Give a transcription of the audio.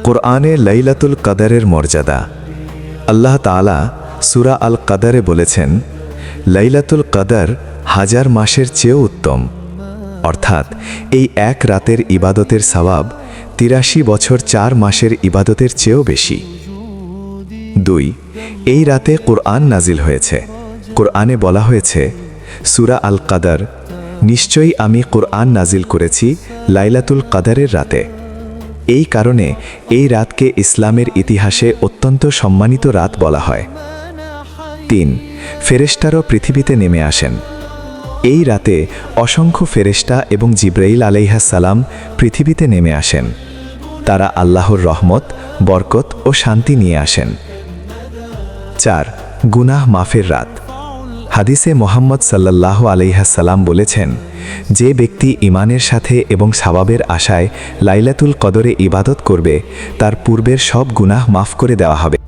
কোরআনে লাইলাতুল কদরের মর্যাদা। আল্লাহ তাআলা সূরা আল কদরে বলেছেন, লাইলাতুল কদর 1000 মাসের চেয়েও উত্তম। অর্থাৎ এই এক রাতের ইবাদতের সওয়াব 83 বছর 4 মাসের ইবাদতের চেয়েও বেশি। 2, এই রাতে কোরআন নাজিল হয়েছে। কোরআনে বলা হয়েছে, সূরা আল কদর, নিশ্চয়ই আমি কোরআন নাজিল করেছি লাইলাতুল কদরের রাতে। এই কারণে এই রাতকে ইসলামের ইতিহাসে অত্যন্ত সম্মানিত রাত বলা হয়। 3, ফেরেশতারাও পৃথিবীতে নেমে আসেন। এই রাতে অসংখ্য ফেরেশতা এবং জিবরাইল আলাইহিস সালাম পৃথিবীতে নেমে আসেন। তারা আল্লাহর রহমত, বরকত ও শান্তি নিয়ে আসেন। 4, গুনাহ মাফের রাত। হাদিসে মুহাম্মদ সাল্লাল্লাহু আলাইহি সাল্লাম বলেছেন, যে ব্যক্তি ঈমানের সাথে এবং সওয়াবের আশায় লাইলাতুল কদরে ইবাদত করবে, তার পূর্বের সব গুনাহ মাফ করে দেওয়া হবে।